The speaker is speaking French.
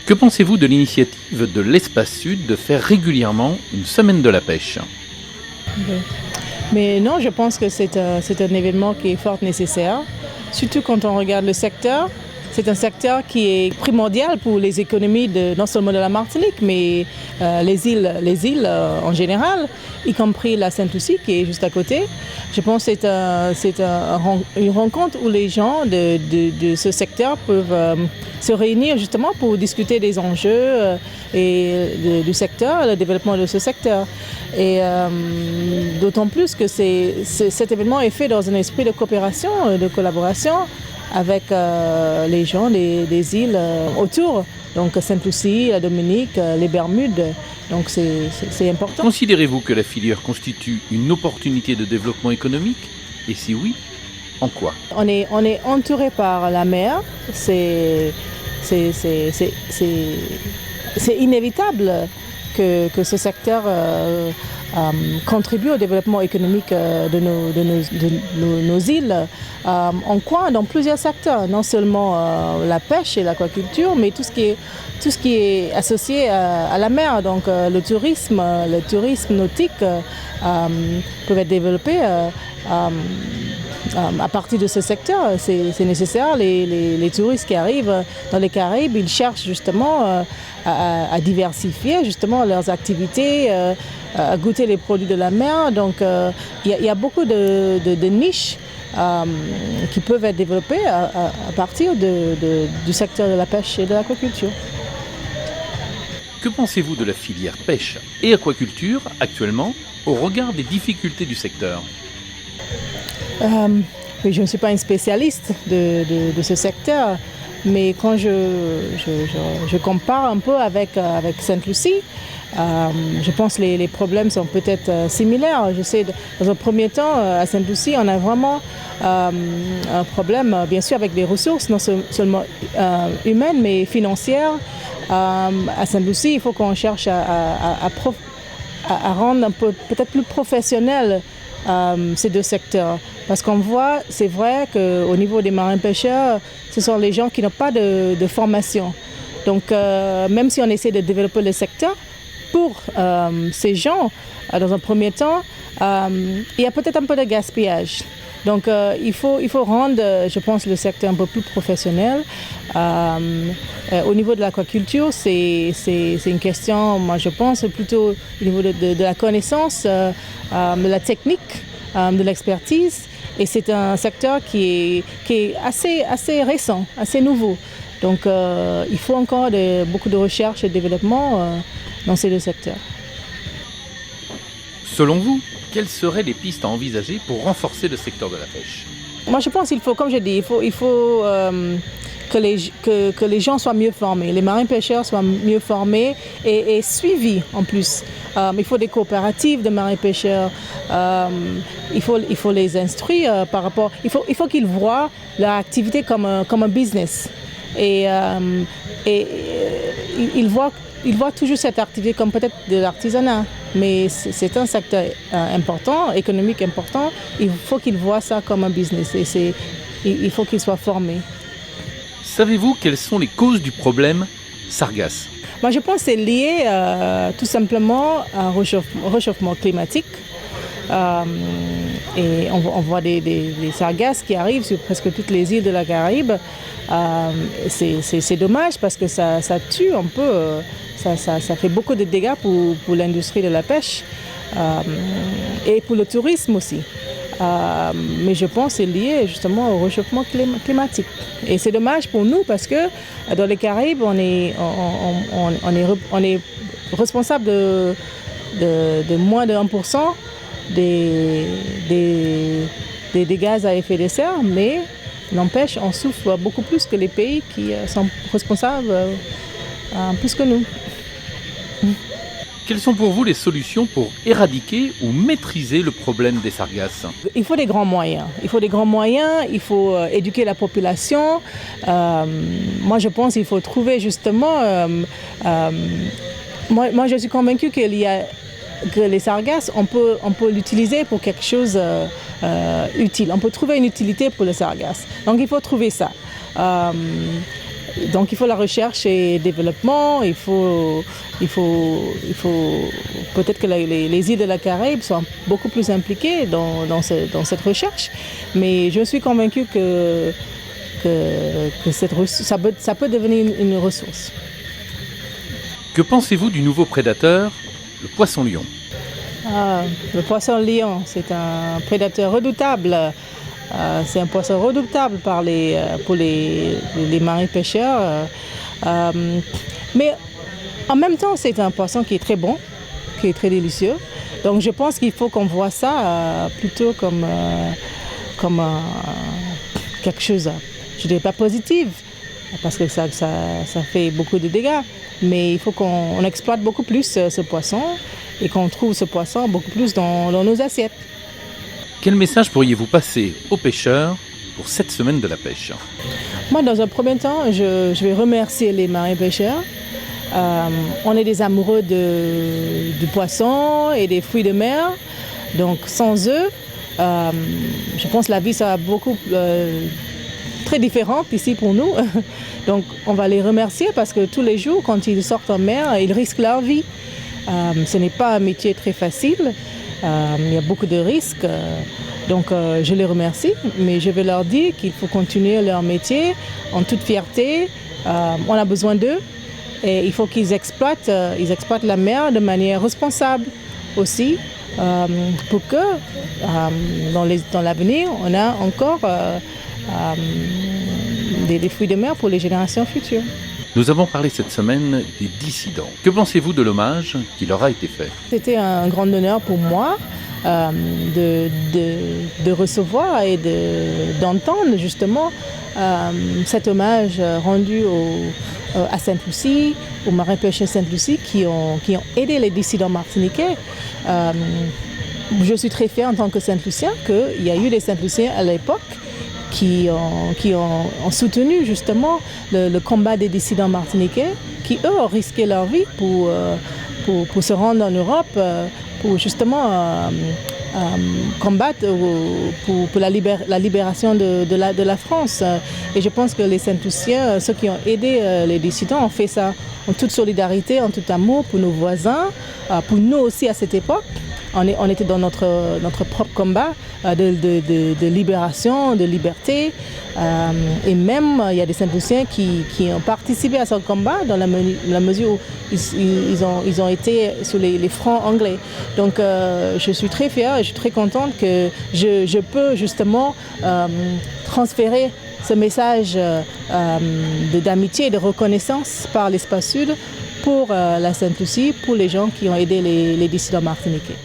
Que pensez-vous de l'initiative de l'Espace Sud de faire régulièrement une semaine de la pêche? Mais non, je pense que c'est un événement qui est fort nécessaire, surtout quand on regarde le secteur. C'est un secteur qui est primordial pour les économies non seulement de la Martinique, mais les îles en général, y compris la Sainte-Lucie qui est juste à côté. Je pense que c'est une rencontre où les gens de ce secteur peuvent se réunir justement pour discuter des enjeux du secteur, le développement de ce secteur. Et d'autant plus que cet événement est fait dans un esprit de coopération, de collaboration avec les gens des îles autour, donc Sainte-Lucie, la Dominique, les Bermudes. Donc c'est important. Considérez-vous que la filière constitue une opportunité de développement économique? Et si oui, en quoi? On est entouré par la mer, c'est inévitable que ce secteur contribue au développement économique de nos îles. On croit dans plusieurs secteurs, non seulement la pêche et l'aquaculture, mais tout ce qui est associé à la mer. Donc le tourisme nautique peut être développé à partir de ce secteur. C'est nécessaire. Les touristes qui arrivent dans les Caraïbes, ils cherchent justement à diversifier justement leurs activités, à goûter les produits de la mer. Donc il y a beaucoup de niches qui peuvent être développées à partir du secteur de la pêche et de l'aquaculture. Que pensez-vous de la filière pêche et aquaculture actuellement au regard des difficultés du secteur? Oui, je ne suis pas une spécialiste de ce secteur, mais quand je compare un peu avec Sainte-Lucie, je pense que les problèmes sont peut-être similaires. Je sais, dans un premier temps, à Sainte-Lucie, on a vraiment un problème, bien sûr, avec les ressources, non seulement humaines, mais financières. À Sainte-Lucie, il faut qu'on cherche à rendre un peu, peut-être plus professionnel ces deux secteurs. Parce qu'on voit, c'est vrai qu'au niveau des marins-pêcheurs, ce sont les gens qui n'ont pas de formation. Donc, même si on essaie de développer le secteur, pour ces gens, dans un premier temps, il y a peut-être un peu de gaspillage. Donc, il faut rendre, je pense, le secteur un peu plus professionnel. Au niveau de l'aquaculture, c'est une question, moi je pense, plutôt au niveau de la connaissance, de la technique, de l'expertise. Et c'est un secteur qui est assez récent, assez nouveau. Donc il faut encore beaucoup de recherche et de développement dans ces deux secteurs. Selon vous, quelles seraient les pistes à envisager pour renforcer le secteur de la pêche? Moi je pense qu'il faut, comme je dis, il faut que les gens soient mieux formés, les marins-pêcheurs soient mieux formés et suivis en plus. Il faut des coopératives de marins-pêcheurs, il faut les instruire par rapport... Il faut qu'ils voient leur activité comme un business. Et ils voient toujours cette activité comme peut-être de l'artisanat. Mais c'est un secteur important, économique important. Il faut qu'ils voient ça comme un business et il faut qu'ils soient formés. Savez-vous quelles sont les causes du problème sargasse? Moi, je pense que c'est lié tout simplement à un réchauffement climatique. Et on voit des sargasses qui arrivent sur presque toutes les îles de la Caraïbe. C'est dommage parce que ça tue un peu, ça fait beaucoup de dégâts pour l'industrie de la pêche et pour le tourisme aussi. Mais je pense que c'est lié justement au réchauffement climatique. Et c'est dommage pour nous parce que dans les Caraïbes, on est responsable de moins de 1% des gaz à effet de serre, mais n'empêche, on souffre beaucoup plus que les pays qui sont responsables plus que nous. Quelles sont pour vous les solutions pour éradiquer ou maîtriser le problème des sargasses? Il faut des grands moyens. Il faut éduquer la population. Moi, je pense qu'il faut trouver justement... moi, je suis convaincue que les sargasses, on peut l'utiliser pour quelque chose utile. On peut trouver une utilité pour le sargasse. Donc, il faut trouver ça. Donc il faut la recherche et développement, il faut peut-être que les îles de la Caraïbe soient beaucoup plus impliquées dans cette recherche, mais je suis convaincue que ça peut devenir une ressource. Que pensez-vous du nouveau prédateur, le poisson-lion ? Le poisson-lion, c'est un prédateur redoutable. C'est un poisson redoutable pour les marins-pêcheurs. Mais en même temps, c'est un poisson qui est très bon, qui est très délicieux. Donc je pense qu'il faut qu'on voit ça plutôt comme quelque chose, je ne dirais pas positif, parce que ça fait beaucoup de dégâts. Mais il faut qu'on exploite beaucoup plus ce poisson et qu'on trouve ce poisson beaucoup plus dans nos assiettes. Quel message pourriez-vous passer aux pêcheurs pour cette semaine de la pêche ? Moi, dans un premier temps, je vais remercier les marins-pêcheurs. On est des amoureux du poisson et des fruits de mer. Donc, sans eux, je pense que la vie sera beaucoup très différente ici pour nous. Donc, on va les remercier parce que tous les jours, quand ils sortent en mer, ils risquent leur vie. Ce n'est pas un métier très facile. Il y a beaucoup de risques, donc je les remercie, mais je vais leur dire qu'il faut continuer leur métier en toute fierté. On a besoin d'eux et il faut qu'ils exploitent la mer de manière responsable aussi, pour que dans l'avenir, on a encore des fruits de mer pour les générations futures. Nous avons parlé cette semaine des dissidents. Que pensez-vous de l'hommage qui leur a été fait ? C'était un grand honneur pour moi de recevoir et d'entendre justement cet hommage rendu à Sainte-Lucie, aux marins-pêcheurs Sainte-Lucie qui ont aidé les dissidents martiniquais. Je suis très fière en tant que Sainte-Lucien qu'il y a eu des Sainte-Luciens à l'époque qui ont soutenu justement le combat des dissidents martiniquais, qui eux ont risqué leur vie pour se rendre en Europe, pour justement combattre pour la libération de la France. Et je pense que les Sainte-Luciens, ceux qui ont aidé les dissidents, ont fait ça en toute solidarité, en tout amour pour nos voisins, pour nous aussi à cette époque. On était dans notre propre combat de libération, de liberté. Et même, il y a des Saint-Luciens qui ont participé à ce combat dans la mesure où ils ont été sur les fronts anglais. Donc, je suis très fière et je suis très contente que je peux justement transférer ce message d'amitié et de reconnaissance par l'Espace Sud pour la Sainte-Lucie, pour les gens qui ont aidé les dissidents martiniquais.